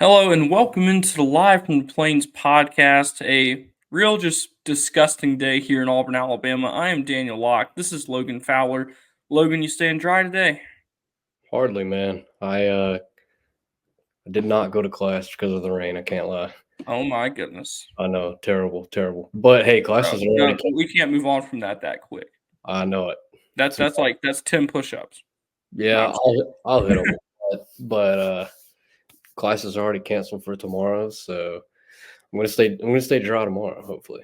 Hello and welcome into the Live from the Plains podcast. A real just disgusting day here in Auburn, Alabama. I am Daniel Locke. This is Logan Fowler. Logan, you staying dry today? Hardly, man. I did not go to class because of the rain. I can't lie. Oh my goodness. I know, terrible, terrible. But hey, Bro, classes are already. no, we can't move on from that quick. I know it. That's 10 push-ups. No, Yeah, I'm just kidding. I'll hit them. But classes are already canceled for tomorrow, so I'm gonna stay dry tomorrow. Hopefully,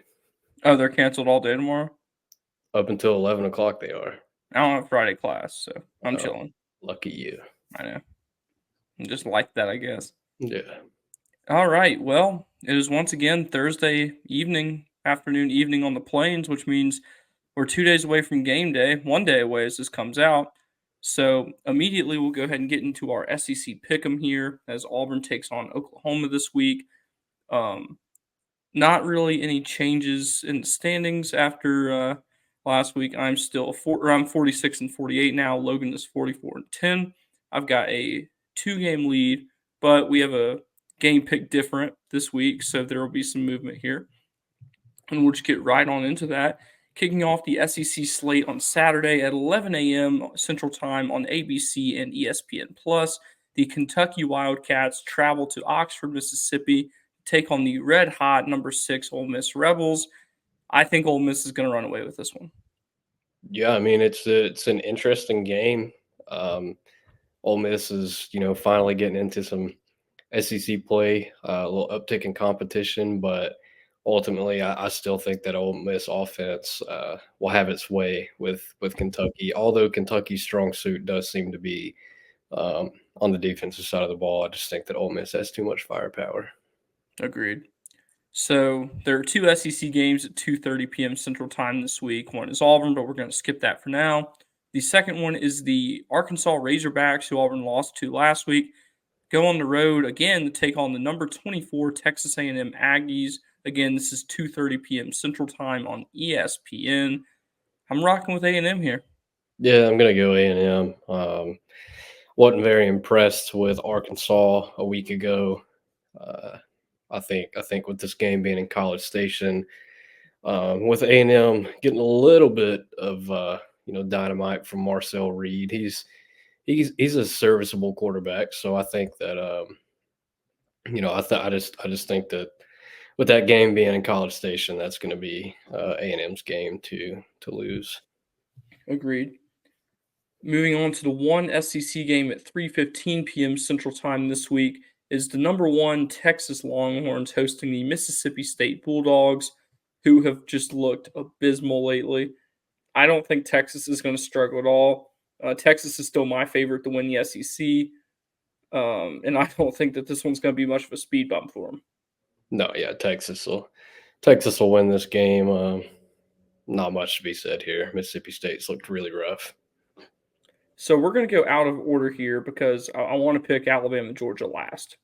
Oh, they're canceled all day tomorrow? up until 11 o'clock they are. I don't have Friday class, so I'm Oh, chilling. lucky you. I know. I'm just like that, I guess. Yeah. All right. Well, it is once again Thursday afternoon, evening on the plains, which means we're 2 days away from game day, 1 day away as this comes out. So immediately we'll go ahead and get into our SEC pick'em here as Auburn takes on Oklahoma this week. Um, Not really any changes in the standings after last week. I'm 46 and 48 now. Logan is 44 and 10. I've got a 2 game lead, but we have a game pick different this week, so there will be some movement here. And we'll just get right on into that. Kicking off the SEC slate on Saturday at 11 a.m. Central Time on ABC and ESPN Plus. The Kentucky Wildcats travel to Oxford, Mississippi, take on the red hot number 6 Ole Miss Rebels. I think Ole Miss is going to run away with this one. Yeah, I mean it's an interesting game. Um, Ole Miss is finally getting into some SEC play, a little uptick in competition, but ultimately, I still think that Ole Miss offense will have its way with Kentucky. Although Kentucky's strong suit does seem to be on the defensive side of the ball, I just think that Ole Miss has too much firepower. Agreed. So there are two SEC games at 2:30 p.m. Central Time this week. One is Auburn, but we're going to skip that for now. The second one is the Arkansas Razorbacks, who Auburn lost to last week, go on the road again to take on the number 24 Texas A&M Aggies. Again, this is 2:30 p.m. Central Time on ESPN. I'm rocking with A&M here. Yeah, I'm gonna go A&M. Wasn't very impressed with Arkansas a week ago. Uh, I think with this game being in College Station, with A&M getting a little bit of dynamite from Marcel Reed. He's a serviceable quarterback, so I think that I just think that with that game being in College Station, that's going to be A&M's game to lose. Agreed. Moving on to the one SEC game at 3:15 p.m. Central Time this week is the number 1 Texas Longhorns hosting the Mississippi State Bulldogs, who have just looked abysmal lately. I don't think Texas is going to struggle at all. Texas is still my favorite to win the SEC, and I don't think that this one's going to be much of a speed bump for them. No, yeah, Texas will win this game. Not much to be said here. Mississippi State's looked really rough. So we're going to go out of order here because I want to pick Alabama and Georgia last.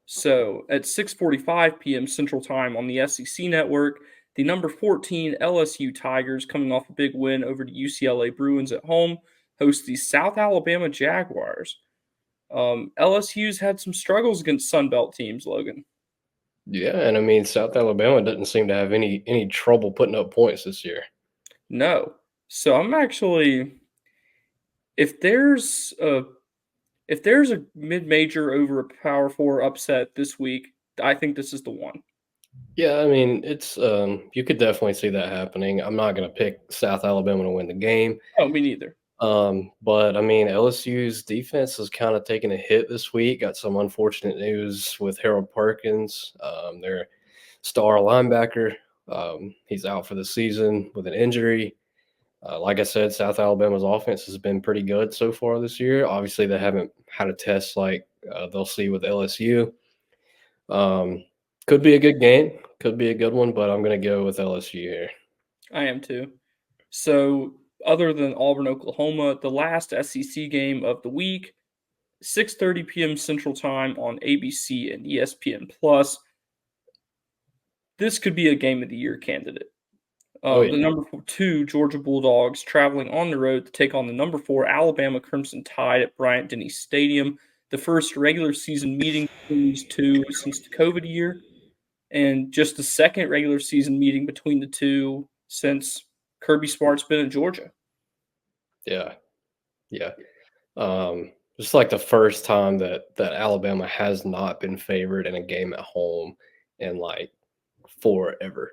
So at 6:45 p.m. Central Time on the SEC Network, the number 14 LSU Tigers, coming off a big win over the UCLA Bruins at home, host the South Alabama Jaguars. LSU's had some struggles against Sunbelt teams, Logan. Yeah, and I mean South Alabama doesn't seem to have any trouble putting up points this year. No. So I'm actually if there's a if there's a mid-major over a Power 4 upset this week, I think this is the one. Yeah, I mean it's you could definitely see that happening. I'm not going to pick South Alabama to win the game. Oh, me neither. But I mean, LSU's defense has kind of taken a hit this week. Got some unfortunate news with Harold Perkins, their star linebacker. He's out for the season with an injury. Like I said, South Alabama's offense has been pretty good so far this year. Obviously, they haven't had a test like they'll see with LSU. Um, could be a good game, could be a good one, but I'm going to go with LSU here. I am too. So, other than Auburn, Oklahoma, the last SEC game of the week, 6:30 p.m. Central Time on ABC and ESPN Plus. This could be a game of the year candidate. Oh yeah, The number 2 Georgia Bulldogs traveling on the road to take on the number 4 Alabama Crimson Tide at Bryant-Denny Stadium. the first regular season meeting between these two since the COVID year, and just the second regular season meeting between the two since Kirby Smart's been in Georgia. Yeah, yeah. It's like the first time that Alabama has not been favored in a game at home in like forever.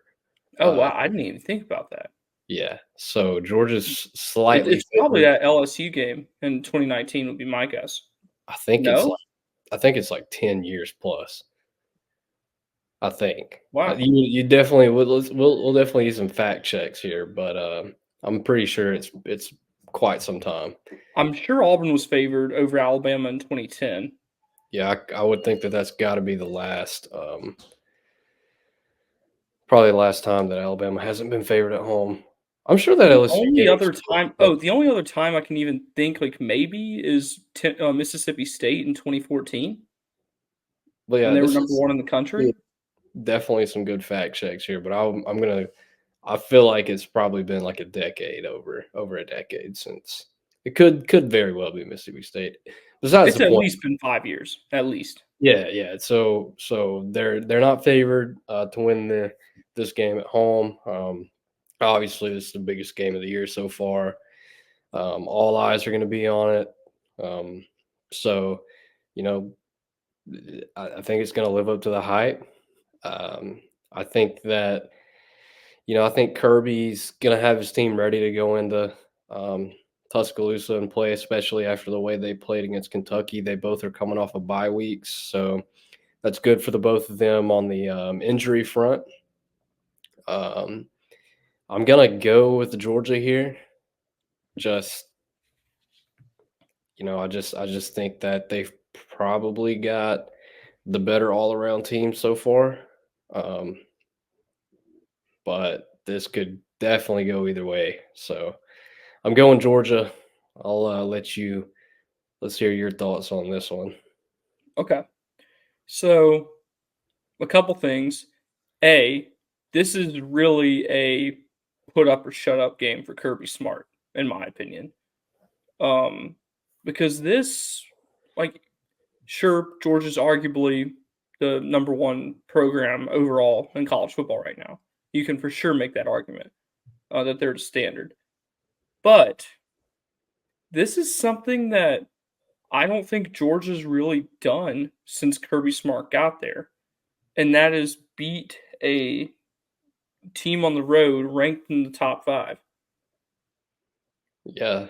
Oh, Uh, wow, I didn't even think about that. yeah, so Georgia's slightly It's probably favored. that LSU game in 2019 would be my guess. I think it's No? like I think it's like 10 years plus. I think. Wow. You definitely would. We'll definitely use some fact checks here, but I'm pretty sure it's quite some time. I'm sure Auburn was favored over Alabama in 2010. Yeah, I would think that that's got to be the last, probably the last time that Alabama hasn't been favored at home. I'm sure that The LSU only game other was time close. the only other time I can even think, like, maybe is Mississippi State in 2014 But when yeah, they were this number is 1 in the country. definitely some good fact checks here. But I'm gonna. I feel like it's probably been like a decade over a decade since it could very well be Mississippi State. Besides It's the at point. least been 5 years, at least. Yeah, yeah. So they're not favored to win this game at home. Obviously, this is the biggest game of the year so far. All eyes are going to be on it. Um, so, you know, I think it's going to live up to the hype. Um, I think that I think Kirby's going to have his team ready to go into um, Tuscaloosa and play, especially after the way they played against Kentucky. They both are coming off of bye weeks, so that's good for the both of them on the injury front. Um, I'm gonna go with Georgia here. Just I just think that they've probably got the better all around team so far. Um, but this could definitely go either way. So I'm going Georgia. I'll let's hear your thoughts on this one. Okay. So, a couple things. A, this is really a put up or shut up game for Kirby Smart, in my opinion. Um, because this, like, sure, Georgia's arguably the number one program overall in college football right now. You can for sure make that argument that they're the standard. But this is something that I don't think Georgia's really done since Kirby Smart got there, and that is beat a team on the road ranked in the top 5. Yeah.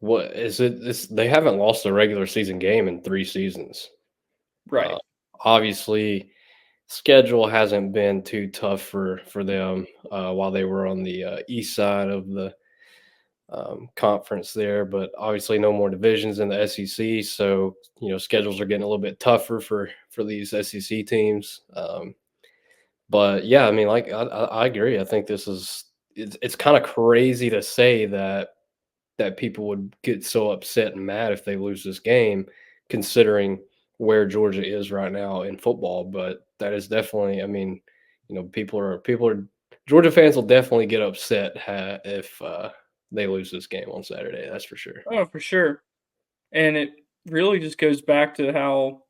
What is it? This they haven't lost a regular season game in 3 seasons. Uh, Right. obviously, schedule hasn't been too tough for them while they were on the east side of the conference there, but obviously no more divisions in the SEC, so schedules are getting a little bit tougher for these SEC teams. But yeah, I mean, like I agree. I think this is it's kind of crazy to say that people would get so upset and mad if they lose this game, considering where Georgia is right now in football. But that is definitely, I mean, people are Georgia fans will definitely get upset if they lose this game on Saturday. That's for sure. Oh, for sure. And it really just goes back to how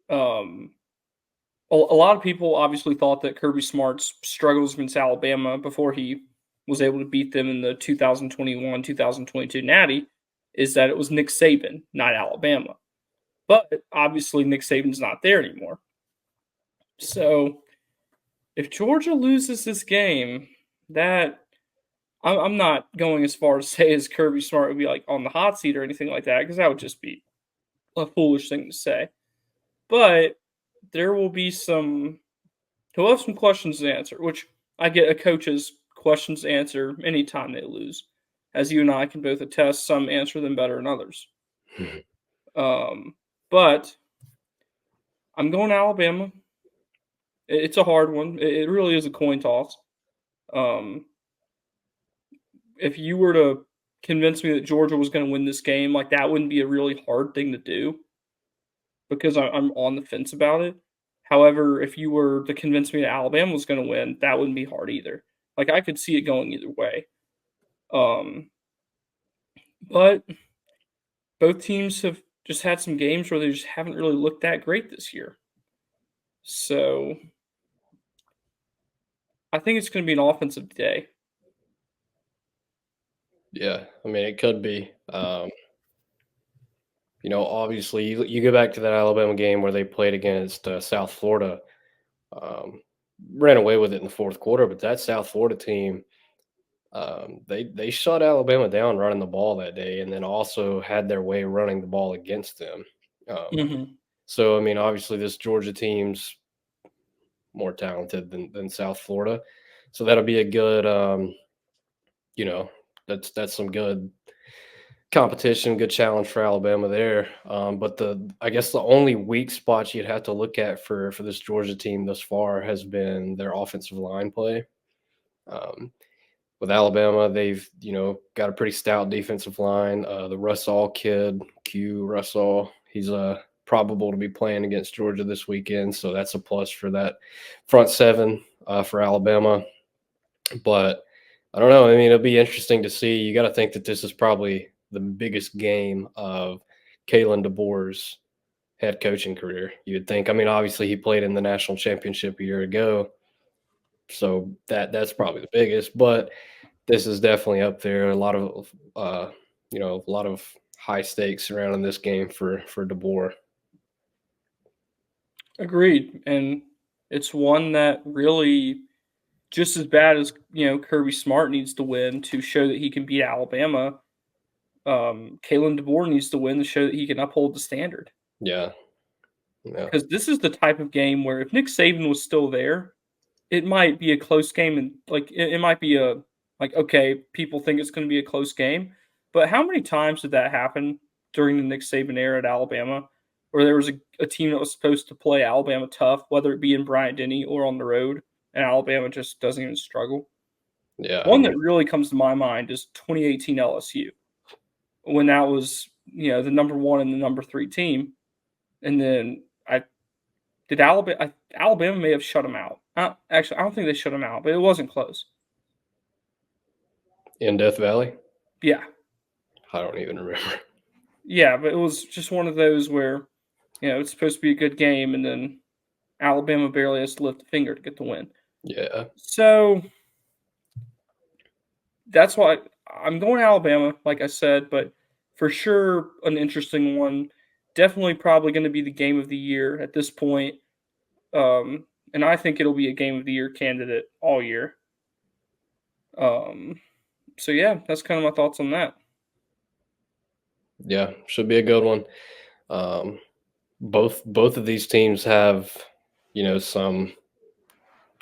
um, a lot of people obviously thought that Kirby Smart's struggles against Alabama before he was able to beat them in the 2021 2022 Natty is that it was Nick Saban, not Alabama. But obviously, Nick Saban's not there anymore. So if Georgia loses this game, that I'm not going as far as say as Kirby Smart would be like on the hot seat or anything like that because that would just be a foolish thing to say. But there will be some he'll have some questions to answer, which I get a coach's questions to answer anytime they lose. As you and I can both attest, some answer them better than others. Um, but I'm going Alabama. It's a hard one. It really is a coin toss. Um, if you were to convince me that Georgia was going to win this game, like that wouldn't be a really hard thing to do because I'm on the fence about it. However, if you were to convince me that Alabama was going to win, that wouldn't be hard either. Like I could see it going either way. Um, but both teams have just had some games where they just haven't really looked that great this year. So I think it's going to be an offensive day. Yeah, I mean, it could be. Obviously, you go back to that Alabama game where they played against South Florida, um, ran away with it in the fourth quarter, but that South Florida team, they shut Alabama down running the ball that day, and then also had their way running the ball against them. Um, Mhm. so, I mean, obviously, this Georgia team's more talented than South Florida, so that'll be a good, you know, that's some good competition, good challenge for Alabama there. But I guess the only weak spots you'd have to look at for this Georgia team thus far has been their offensive line play. Um, with Alabama, they've got a pretty stout defensive line. The Russell kid, Q Russell, he's probable to be playing against Georgia this weekend, so that's a plus for that front seven for Alabama. But I don't know. I mean, it'll be interesting to see. You got to think that this is probably the biggest game of Kalen DeBoer's head coaching career. You would think. I mean, obviously he played in the national championship a year ago, so that's probably the biggest. But this is definitely up there. A lot of high stakes surrounding this game for DeBoer. Agreed, and it's one that really just as bad as, Kirby Smart needs to win to show that he can beat Alabama, Kalen DeBoer needs to win to show that he can uphold the standard. Yeah, yeah, Because this is the type of game where if Nick Saban was still there, it might be a close game and, like, it might be a like, okay, people think it's gonna be a close game, but how many times did that happen during the Nick Saban era at Alabama, where there was a team that was supposed to play Alabama tough, whether it be in Bryant-Denny or on the road, and Alabama just doesn't even struggle? yeah. I One mean, that really comes to my mind is 2018 LSU, when that was, the number 1 and the number 3 team, and then Alabama may have shut them out. Actually, I don't think they shut them out, but it wasn't close. in Death Valley, Yeah. I don't even remember. Yeah, but it was just one of those where, it's supposed to be a good game, and then Alabama barely has to lift a finger to get the win. Yeah, So that's why I'm going Alabama, like I said, but for sure an interesting one. Definitely probably going to be the game of the year at this point. And I think it'll be a game of the year candidate all year. Um, so yeah, that's kind of my thoughts on that. yeah. Should be a good one. Um, both of these teams have, some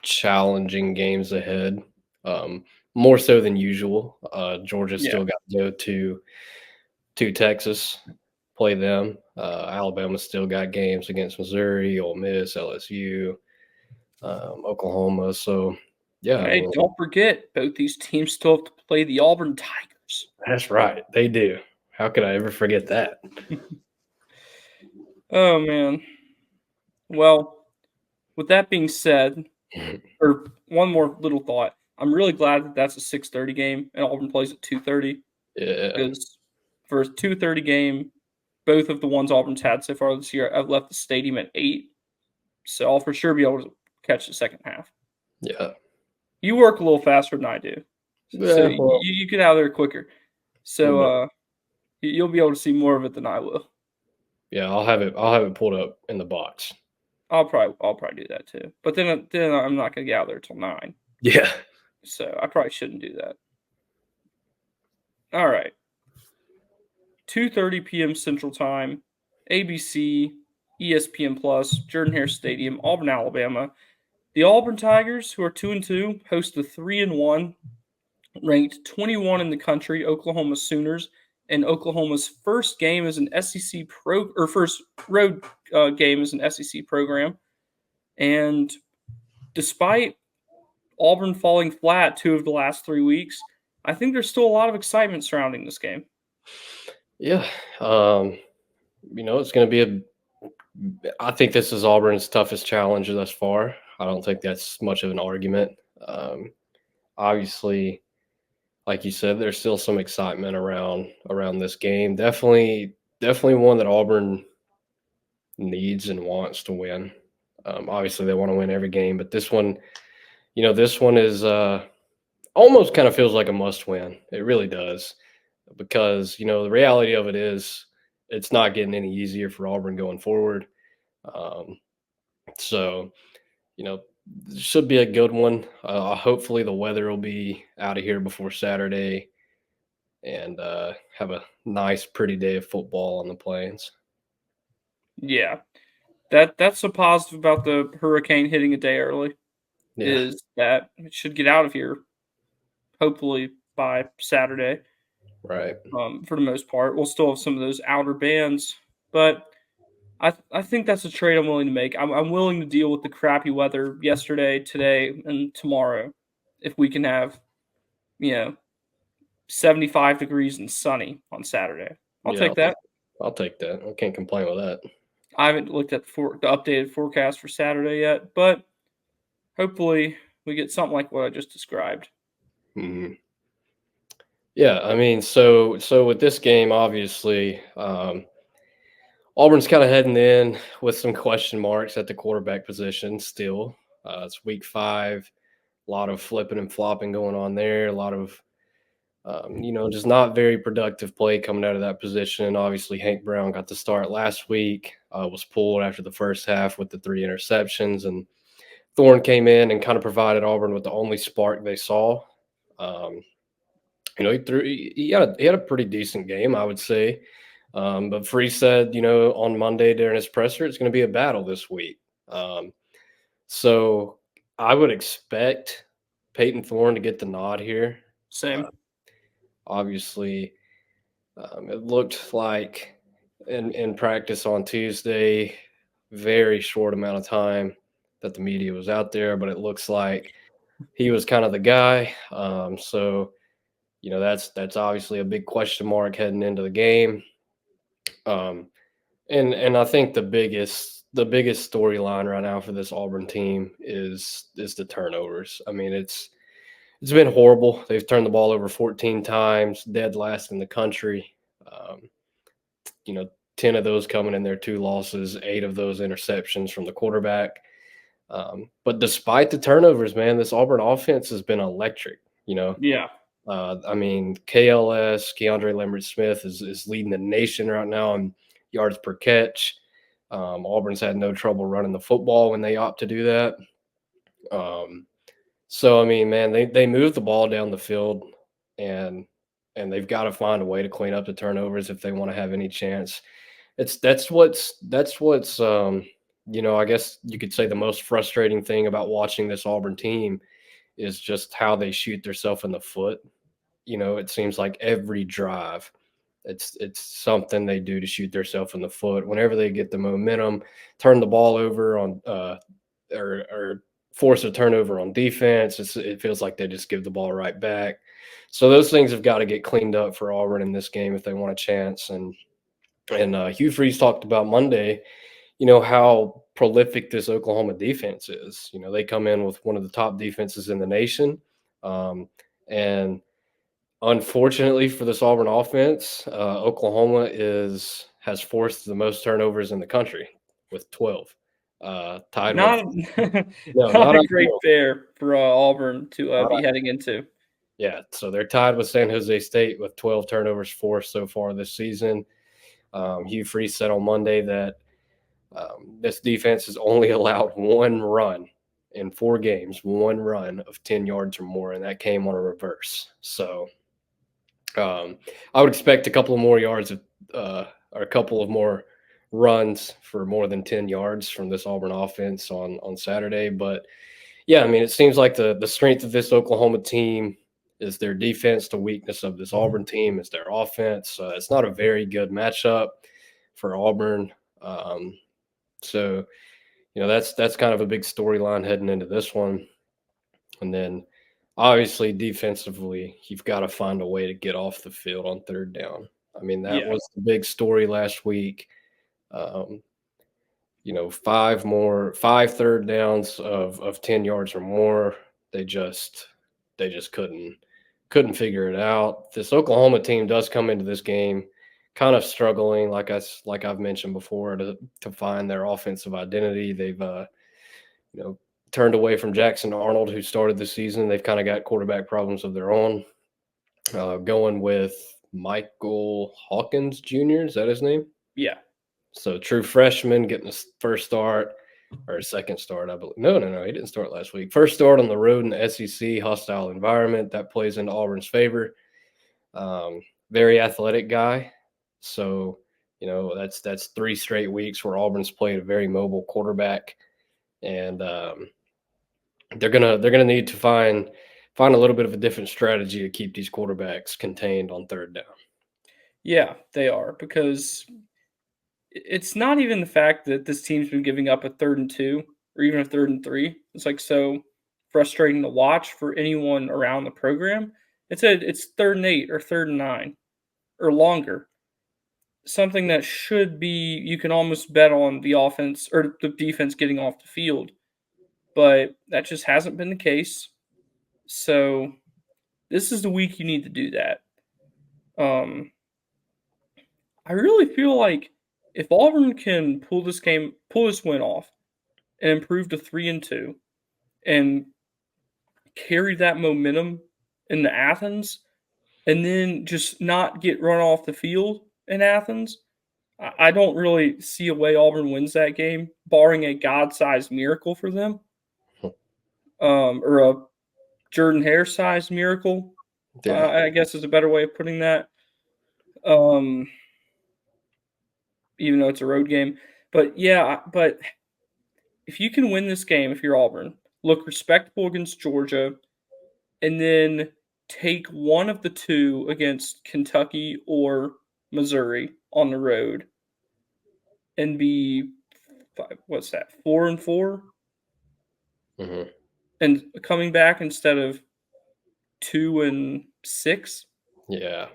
challenging games ahead, um, more so than usual. Georgia Yeah. still got to go to Texas, play them. Alabama still got games against Missouri, Ole Miss, LSU, Oklahoma. So, yeah, I Hey, mean, don't forget, both these teams still have to play the Auburn Tigers. that's right. They do. How could I ever forget that? Oh man. Well, with that being said, or one more little thought. I'm really glad that that's a 6:30 game and Auburn plays at 2:30 Yeah, because for a 2:30 game, both of the ones Auburn's had so far this year, I've left the stadium at 8, so I'll for sure be able to catch the second half. yeah, You work a little faster than I do, so yeah. Well, you get out of there quicker. we So know. you'll be able to see more of it than I will. Yeah, I'll have it pulled up in the box. I'll probably do that too. But then I'm not gonna get out there till 9, Yeah, so I probably shouldn't do that. All right. 2:30 p.m. Central Time, ABC, ESPN Plus, Jordan Hare Stadium, Auburn, Alabama. The Auburn Tigers, who are 2-2, host the 3-1, ranked 21 in the country, Oklahoma Sooners, and Oklahoma's first game as an SEC first road game as an SEC program. And despite Auburn falling flat 2 of the last 3 weeks, I think there's still a lot of excitement surrounding this game. yeah. Um, it's going to be a. I think this is Auburn's toughest challenge thus far. I don't think that's much of an argument. Um, Obviously, like you said, there's still some excitement around this game. Definitely, definitely one that Auburn needs and wants to win. Obviously, they want to win every game, but this one is almost kind of feels like a must win. It really does because the reality of it is it's not getting any easier for Auburn going forward. Um, so you know, should be a good one. Hopefully, the weather will be out of here before Saturday and have a nice, pretty day of football on the plains. Yeah. That's a positive about the hurricane hitting a day early, Yeah, is that it should get out of here hopefully by Saturday, right. for the most part. We'll still have some of those outer bands, but I think that's a trade I'm willing to make. I'm willing to deal with the crappy weather yesterday, today, and tomorrow if we can have, you know, 75 degrees and sunny on Saturday. I'll Yeah, take that. I'll take that. I can't complain with that. I haven't looked at the updated forecast for Saturday yet, but hopefully we get something like what I just described. Mhm. Yeah, I mean, so with this game, obviously, Auburn's kind of heading in with some question marks at the quarterback position. Still, it's week 5. A lot of flipping and flopping going on there. A lot of just not very productive play coming out of that position. Obviously, Hank Brown got the start last week. Was pulled after the first half with the 3 interceptions, and Thorne came in and kind of provided Auburn with the only spark they saw. Um, he had a pretty decent game, I would say. But Free said, on Monday during his presser, it's going to be a battle this week. Um, so I would expect Peyton Thorne to get the nod here. Same. Obviously, it looked like in practice on Tuesday, very short amount of time that the media was out there, but it looks like he was kind of the guy. That's obviously a big question mark heading into the game. Um, and I think the biggest storyline right now for this Auburn team is the turnovers. I mean, it's been horrible. They've turned the ball over 14 times, dead last in the country. Um, you know, 10 of those coming in their 2 losses, 8 of those interceptions from the quarterback. But despite the turnovers, man, this Auburn offense has been electric. Yeah. I mean, KLS, Keandre Lambert Smith is leading the nation right now in yards per catch. Auburn's had no trouble running the football when they opt to do that. Um, so I mean, man, they move the ball down the field, and they've got to find a way to clean up the turnovers if they want to have any chance. That's what's I guess you could say the most frustrating thing about watching this Auburn team is just how they shoot themselves in the foot. It seems like every drive, it's something they do to shoot themselves in the foot. Whenever they get the momentum, turn the ball over on or force a turnover on defense, it feels like they just give the ball right back. So those things have got to get cleaned up for Auburn in this game if they want a chance. And Hugh Freeze talked about Monday, how prolific this Oklahoma defense is. They come in with one of the top defenses in the nation. And unfortunately for this Auburn offense, Oklahoma has forced the most turnovers in the country with 12, tied with Not no, not not a great ideal, pair for Auburn to not be heading into. yeah. So they're tied with San Jose State with 12 turnovers forced so far this season. Hugh Freeze said on Monday that this defense has only allowed one run in 4 games, one run of 10 yards or more, and that came on a reverse. So I would expect a couple of more yards or a couple of more runs for more than 10 yards from this Auburn offense on Saturday. But yeah, I mean, it seems like the strength of this Oklahoma team is their defense. The weakness of this Auburn team is their offense. It's not a very good matchup for Auburn. So that's kind of a big storyline heading into this one. And then obviously defensively, you've got to find a way to get off the field on third down. I mean, that Yeah. was the big story last week. Um, 5 third downs of 10 yards or more. They just couldn't figure it out. This Oklahoma team does come into this game kind of struggling, like I've mentioned before, to find their offensive identity. They've you know turned away from Jackson Arnold, who started the season. They've kind of got quarterback problems of their own. Going with Michael Hawkins Jr. Is that his name? Yeah. So true freshman getting his first start or second start, I believe. No, he didn't start last week. First start on the road in the SEC, hostile environment that plays into Auburn's favor. Very athletic guy. So that's 3 straight weeks where Auburn's played a very mobile quarterback, and they're gonna need to find a little bit of a different strategy to keep these quarterbacks contained on third down. Yeah, they are because it's not even the fact that this team's been giving up a 3rd and 2 or even a 3rd and 3. It's, like, so frustrating to watch for anyone around the program. It's 3rd and 8 or 3rd and 9 or longer. Something that should be you can almost bet on the offense or the defense getting off the field, but that just hasn't been the case. So, this is the week you need to do that. Um, I really feel like if Auburn can pull this win off and improve to 3 and 2 and carry that momentum into Athens and then just not get run off the field in Athens, I don't really see a way Auburn wins that game, barring a God-sized miracle for them, or a Jordan Hare-sized miracle. Yeah, I guess is a better way of putting that. Um, even though it's a road game, but yeah, but if you can win this game, if you're Auburn, look respectable against Georgia, and then take one of the two against Kentucky or Missouri on the road, and be what's that 4 and 4, hmm and coming back instead of 2 and 6. yeah,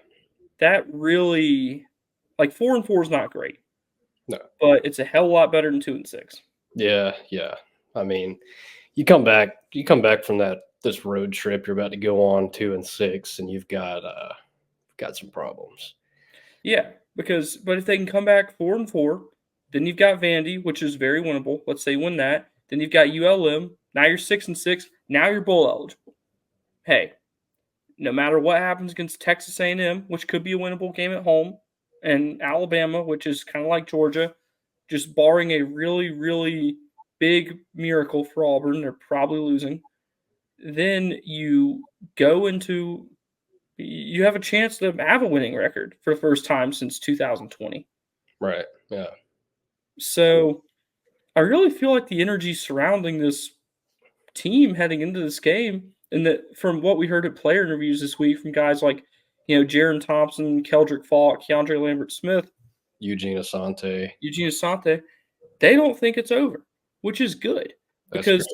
That really, like, 4 and 4 is not great, no, but it's a hell of a lot better than 2 and 6. yeah. I mean, you come back from this road trip you're about to go on 2-6, and you've got some problems. Yeah, but if they can come back 4 and 4, then you've got Vandy, which is very winnable. Let's say win that. Then you've got ULM. Now you're 6 and 6. Now you're bowl eligible. Hey, no matter what happens against Texas A&M, which could be a winnable game at home, and Alabama, which is kind of like Georgia, just barring a really, really big miracle for Auburn, they're probably losing. Then you have a chance to have a winning record for the first time since 2020. Right. Yeah. So I really feel like the energy surrounding this team heading into this game, and that from what we heard at player interviews this week from guys like, Jaron Thompson, Keldrick Falk, Keandre Lambert Smith, Eugene Asante. Eugene Asante, they don't think it's over, which is good That's great. because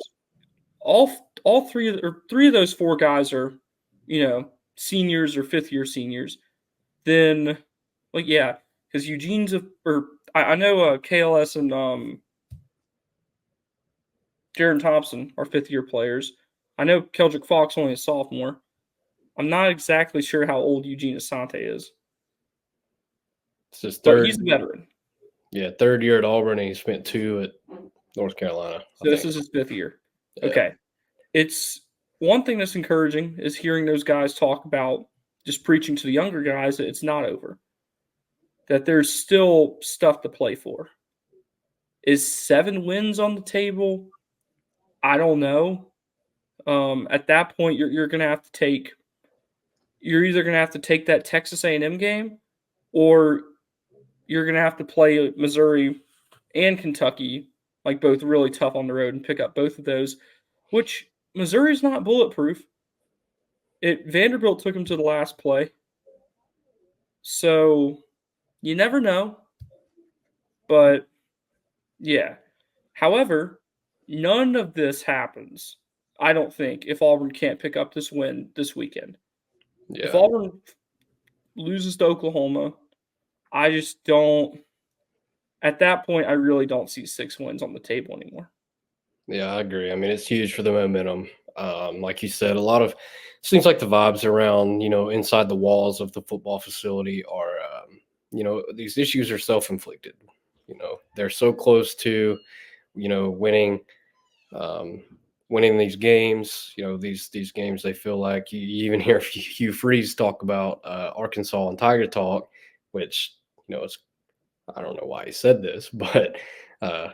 all three of those four guys are, seniors or fifth year seniors. Then, like, yeah, because I know KLS and Jaron Thompson are fifth year players. I know Keldrick Falk's only a sophomore. I'm not exactly sure how old Eugene Asante is, It's his but third. he's a veteran. Yeah, third year at Auburn, and he spent 2 at North Carolina, I So this think. is his fifth year. Yeah. Okay. It's one thing that's encouraging is hearing those guys talk about just preaching to the younger guys that it's not over, that there's still stuff to play for. Is 7 wins on the table? I don't know. At that point, you're gonna have to take. You're either gonna have to take that Texas A&M game, or you're gonna have to play Missouri and Kentucky, like, both really tough on the road, and pick up both of those. Which Missouri's not bulletproof. Vanderbilt took him to the last play, so you never know. But yeah. However, none of this happens, I don't think, if Auburn can't pick up this win this weekend. If Yeah. Auburn loses to Oklahoma, I just don't. At that point, I really don't see 6 wins on the table anymore. Yeah, I agree. I mean, it's huge for the momentum. Like you said, seems like the vibes around, inside the walls of the football facility are these issues are self-inflicted. They're so close to, winning, um, winning these games. These games, they feel like you even hear Hugh Freeze talk about Arkansas and Tiger Talk, which it's I don't know why he said this, but uh,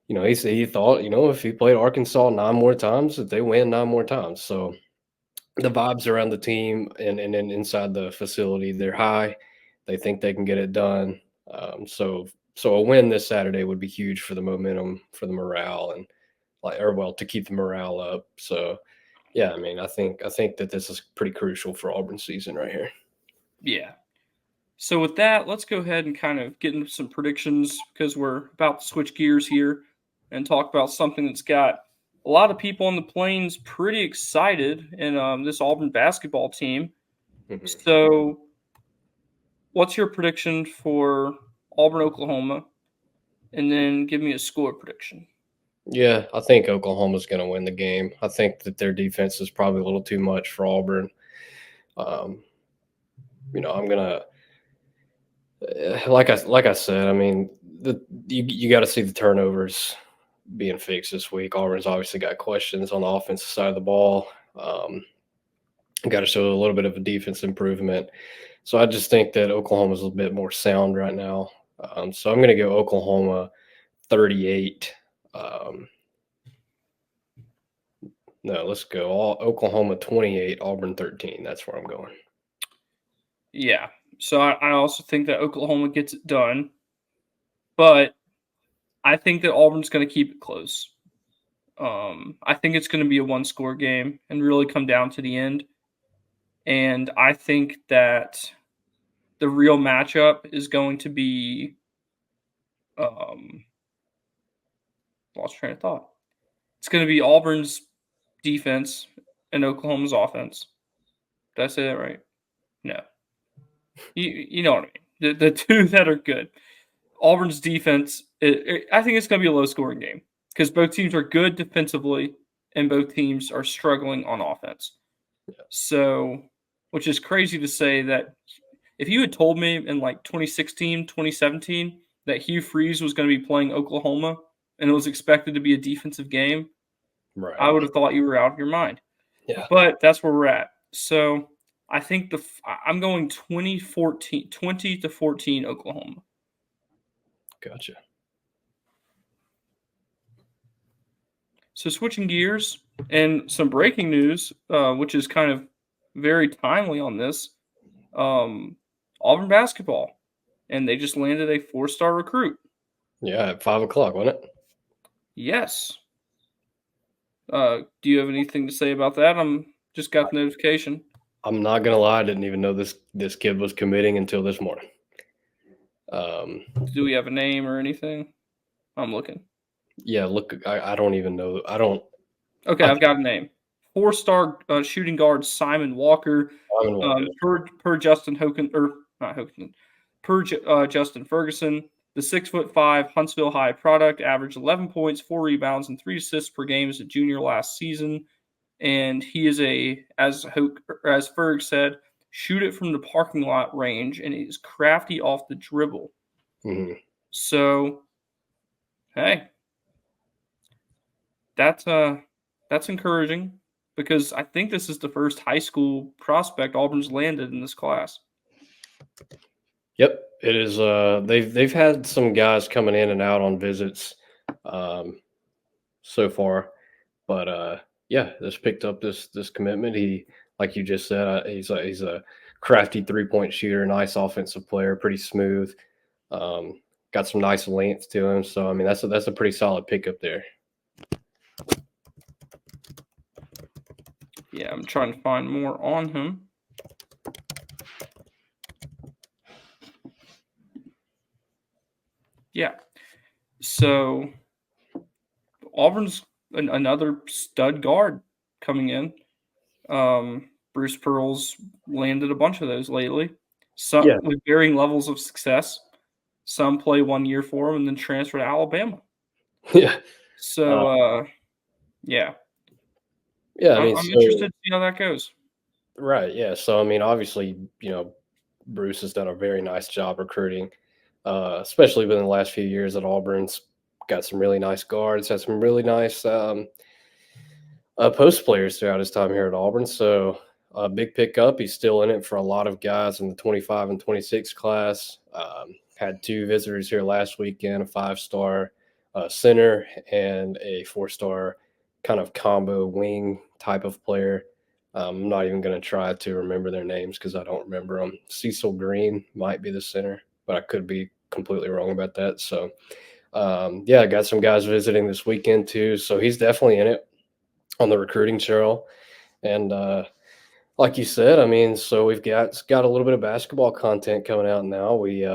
he thought if he played Arkansas 9 more times, that they win 9 more times. So the vibes around the team and then inside the facility, they're high. They think they can get it done. So a win this Saturday would be huge for the momentum, for the morale, and to keep the morale up. So yeah, I mean, I think that this is pretty crucial for Auburn season right here. Yeah. So with that, let's go ahead and kind of get into some predictions because we're about to switch gears here and talk about something that's got a lot of people on the plains pretty excited in this Auburn basketball team. Mhm. So, what's your prediction for Auburn, Oklahoma? And then give me a score prediction. Yeah, I think Oklahoma's going to win the game. I think that their defense is probably a little too much for Auburn. Um, I'm gonna like I said. I mean, you got to see the turnovers being fixed this week. Auburn's obviously got questions on the offensive side of the ball. Got to show a little bit of a defense improvement. So I just think that Oklahoma's a little bit more sound right now. So I'm going to go Oklahoma 38. Um, no, let's go Oklahoma 28, Auburn 13. That's where I'm going. Yeah. So I also think that Oklahoma gets it done, but I think that Auburn's going to keep it close. I think it's going to be a one-score game and really come down to the end. And I think that the real matchup is going to be um, lost train of thought. It's going to be Auburn's defense and Oklahoma's offense. Did I say that right? No. You know what I mean. The two that are good. Auburn's defense, I think it's going to be a low scoring game because both teams are good defensively and both teams are struggling on offense. So, which is crazy to say that if you had told me in like 2016, 2017 that Hugh Freeze was going to be playing Oklahoma and it was expected to be a defensive game, I Right. would have thought you were out of your mind. Yeah. But that's where we're at. So, I think I'm going 20 to 14 Oklahoma. Gotcha. So switching gears and some breaking news, which is kind of very timely on this. Auburn basketball, and they just landed a four-star recruit. Yeah, at 5 o'clock, wasn't it? Yes. Do you have anything to say about that? I'm just got the notification. I'm not gonna lie, I didn't even know this kid was committing until this morning. Um, Do we have a name or anything? I'm looking. yeah, look, I don't even know. I don't. Okay, I I've think got a name. Four-star shooting guard Simon Walker. Simon Walker. Per Justin Hoken or not Hoken, Justin Ferguson. The 6'5" Huntsville High product averaged 11 points, 4 rebounds, and 3 assists per game as a junior last season. And he is as Ferg said, shoot it from the parking lot range, and he's crafty off the dribble. Mhm. So, hey, that's that's encouraging because I think this is the first high school prospect Auburn's landed in this class. Yep, it is. They've had some guys coming in and out on visits, um, so far, but yeah, this picked up this commitment. He, like you just said, he's a crafty 3-point shooter, nice offensive player, pretty smooth. Um, got some nice length to him. So I mean, that's a pretty solid pickup there. Yeah, I'm trying to find more on him. Yeah. So Auburn's another stud guard coming in. Bruce Pearl's landed a bunch of those lately. Some Yeah, with varying levels of success. Some play 1 year for him and then transfer to Alabama. yeah, uh, So yeah, yeah. I I'm, mean, I'm interested so to see how that goes. right, yeah. So I mean, obviously, Bruce has done a very nice job recruiting, especially within the last few years at Auburn's got some really nice guards, had some really nice post players throughout his time here at Auburn. So big pickup. He's still in it for a lot of guys in the 25 and 26 class. Had two visitors here last weekend, a 5-star center and a 4-star kind of combo wing type of player. I'm not even going to try to remember their names because I don't remember them. Cecil Green might be the center, but I could be completely wrong about that. So, yeah, I got some guys visiting this weekend too. So he's definitely in it on the recruiting trail. And like you said, I mean, so we've got a little bit of basketball content coming out now. We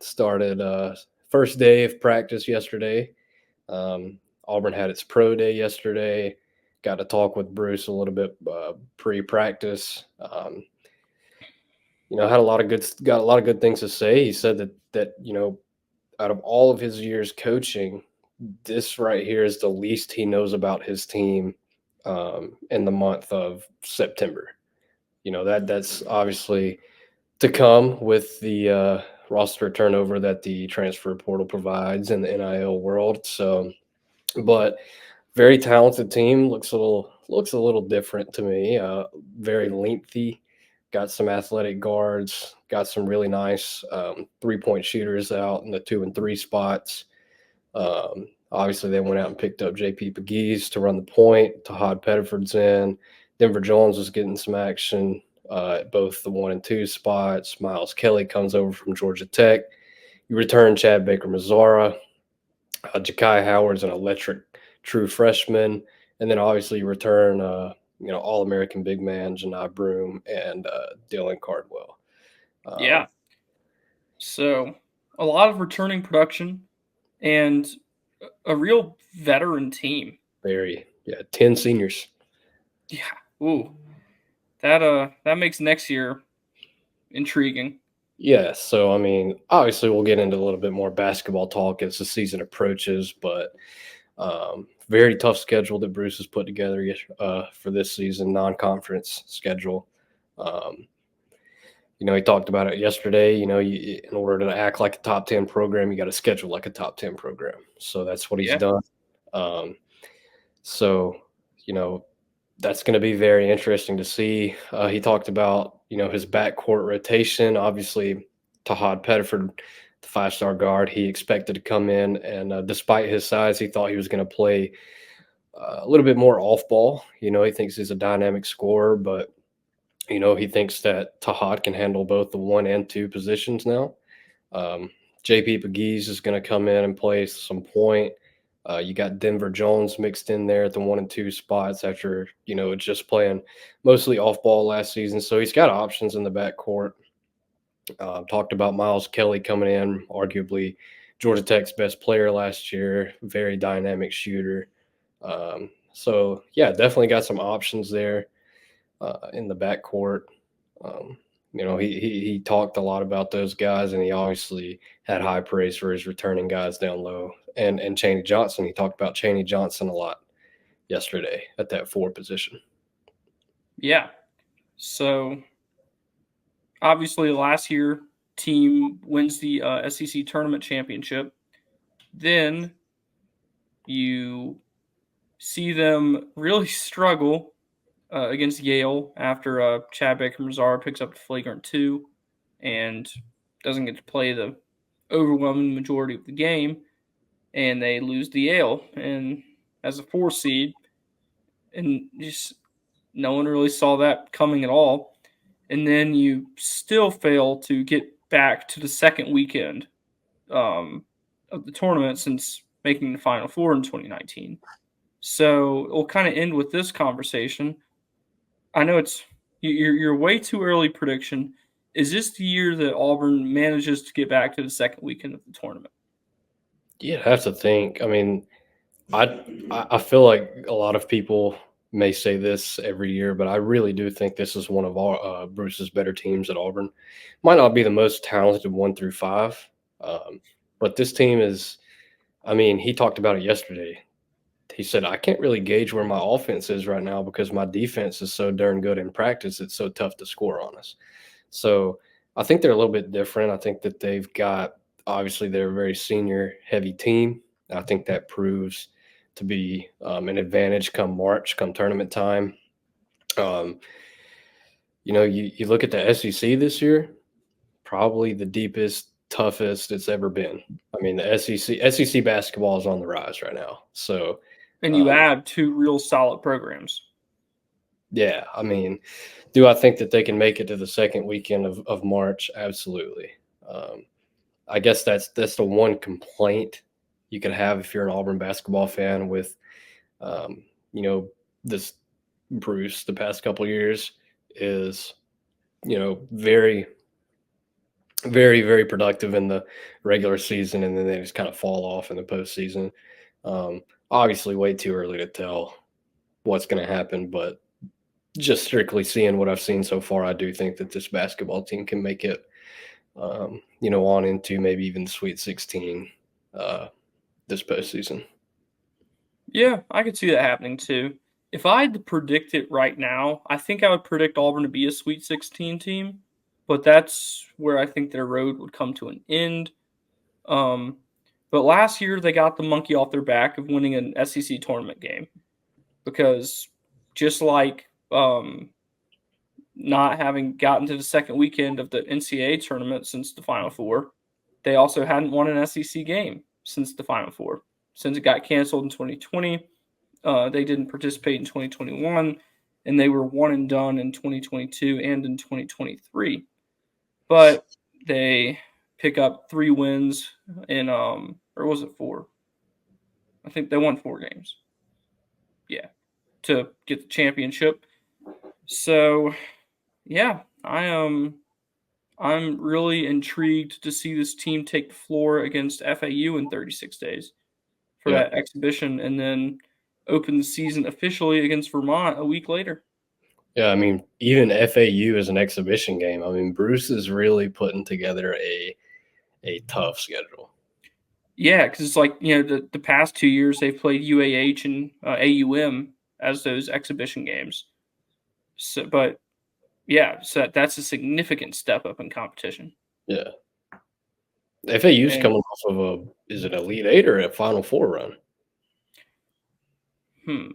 started first day of practice yesterday. Auburn had its pro day yesterday. Got to talk with Bruce a little bit pre-practice. Had a lot of got a lot of good things to say. He said that out of all of his years coaching, this right here is the least he knows about his team in the month of September. That's obviously to come with the roster turnover that the transfer portal provides in the NIL world. So, but very talented team. Looks a little different to me. Very lengthy. Got some athletic guards. Got some really nice 3-point shooters out in the 2 and 3 spots. Obviously, they went out and picked up J.P. Pegues to run the point. Tahad Pettiford's in. Denver Jones was getting some action at both the 1 and 2 spots. Miles Kelly comes over from Georgia Tech. You return Chad Baker-Mazara. Ja'Kai Howard's an electric true freshman. And then obviously you return, All-American big man Janai Broom and Dylan Cardwell. Yeah. So a lot of returning production and a real veteran team. 10 seniors. Yeah. Ooh. That makes next year intriguing. Yeah, so I mean, obviously we'll get into a little bit more basketball talk as the season approaches, but very tough schedule that Bruce has put together for this season, non-conference schedule. Um, he talked about it yesterday. In order to act like a top 10 program, you got to schedule like a top 10 program. So that's what he's Yeah. done. Um, so, you know, that's going to be very interesting to see. He talked about, his backcourt rotation. Obviously, Tahad Pettiford, the 5-star guard, he expected to come in, and despite his size, he thought he was going to play a little bit more off ball. He thinks he's a dynamic scorer, but he thinks that Tahad can handle both the 1 and 2 positions now. Um, JP Pegues is going to come in and play some point. You got Denver Jones mixed in there at the 1 and 2 spots after, just playing mostly off ball last season. So he's got options in the backcourt. Talked about Miles Kelly coming in, arguably Georgia Tech's best player last year, very dynamic shooter. So, yeah, definitely got some options there in the backcourt. Um, he talked a lot about those guys, and he obviously had high praise for his returning guys down low. And Chaney Johnson, he talked about Chaney Johnson a lot yesterday at that 4 position. Yeah. So obviously last year team wins the SEC tournament championship. Then you see them really struggle against Yale after Chad Baker-Mazara picks up the flagrant 2 and doesn't get to play the overwhelming majority of the game, and they lose to Yale and as a 4 seed, and just no one really saw that coming at all. And then you still fail to get back to the second weekend of the tournament since making the Final Four in 2019. So we'll kind of end with this conversation. I know it's you're way too early prediction. Is this the year that Auburn manages to get back to the second weekend of the tournament? You have to think. I mean, I feel like a lot of people may say this every year, but I really do think this is one of Bruce's better teams at Auburn. Might not be the most talented 1 through 5, but this team is. I mean, he talked about it yesterday. He said, I can't really gauge where my offense is right now because my defense is so darn good in practice. It's so tough to score on us. So I think they're a little bit different. I think that they've got obviously they're a very senior heavy team. I think that proves to be an advantage come March, come tournament time. Um, you look at the SEC this year, probably the deepest, toughest it's ever been. I mean, the SEC basketball is on the rise right now. So, And you um, add two real solid programs. yeah, I mean, do I think that they can make it to the second weekend of March? Absolutely. Um, I guess that's the one complaint you could have if you're an Auburn basketball fan with, um, you know, this Bruce the past couple years is, very, very, very productive in the regular season, and then they just kind of fall off in the postseason. Obviously, way too early to tell what's going to happen, but just strictly seeing what I've seen so far, I do think that this basketball team can make it, on into maybe even the Sweet 16 uh, this postseason. Yeah, I could see that happening too. If I had to predict it right now, I think I would predict Auburn to be a Sweet 16 team, but that's where I think their road would come to an end. Um, but last year they got the monkey off their back of winning an SEC tournament game because just like not having gotten to the second weekend of the NCAA tournament since the Final Four, they also hadn't won an SEC game since the Final Four. Since it got canceled in 2020, they didn't participate in 2021, and they were one and done in 2022 and in 2023. But they pick up 3 wins in or was it 4? I think they won 4 games. Yeah, to get the championship. So yeah, I'm really intrigued to see this team take the floor against FAU in 36 days for Yeah. that exhibition, and then open the season officially against Vermont a week later. Yeah, I mean, even FAU is an exhibition game. I mean, Bruce is really putting together a tough schedule. Yeah, because it's like the past 2 years they've played UAH and AUM as those exhibition games. So, but yeah, so that's a significant step up in competition. Yeah. FAU's And coming off of is it Elite Eight or a Final Four run? hmm,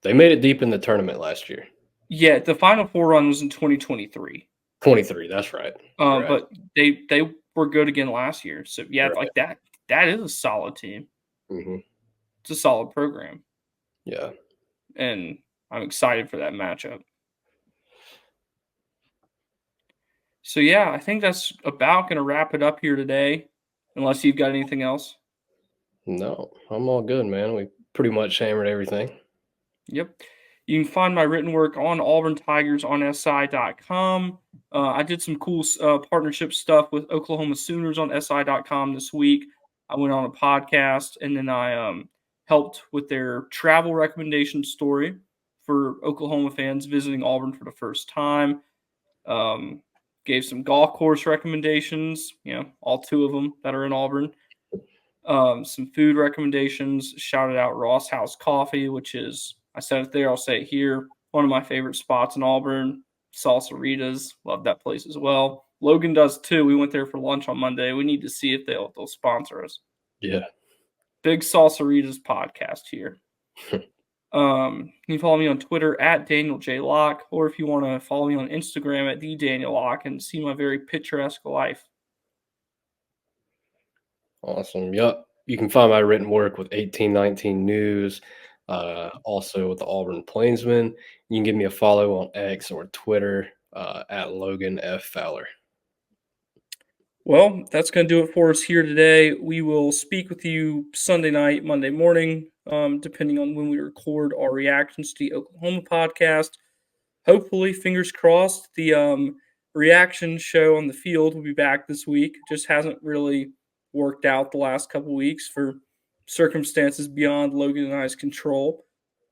They made it deep in the tournament last year. yeah, the Final Four run was in 2023. 23, that's right. You're right. But they were good again last year. So yeah, You're like right. that is a solid team. Hmm. It's a solid program, Yeah. and I'm excited for that matchup. So yeah, I think that's about going to wrap it up here today, unless you've got anything else. No, I'm all good, man. We pretty much hammered everything. Yep. You can find my written work on Auburn Tigers on SI.com. I did some cool partnership stuff with Oklahoma Sooners on SI.com this week. I went on a podcast, and then I helped with their travel recommendation story for Oklahoma fans visiting Auburn for the first time. Um, Gave some golf course recommendations, all 2 of them that are in Auburn. Some food recommendations. Shouted out Ross House Coffee, which is, I said it there, I'll say it here, one of my favorite spots in Auburn. Salsaritas, love that place as well. Logan does too. We went there for lunch on Monday. We need to see if they'll sponsor us. Yeah. Big Salsaritas podcast here. You can follow me on Twitter at Daniel J. Locke, or if you want to follow me on Instagram at the Daniel Locke and see my very picturesque life. Awesome. Yep. You can find my written work with 1819 News, also with the Auburn Plainsman. You can give me a follow on X or Twitter at Logan F. Fowler. Well, that's going to do it for us here today. We will speak with you Sunday night, Monday morning, depending on when we record our reactions to the Oklahoma podcast. Hopefully, fingers crossed, the reaction show on the field will be back this week. Just hasn't really worked out the last couple weeks for circumstances beyond Logan and I's control,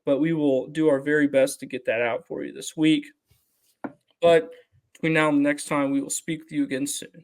but we will do our very best to get that out for you this week. But between now and the next time, we will speak with you again soon.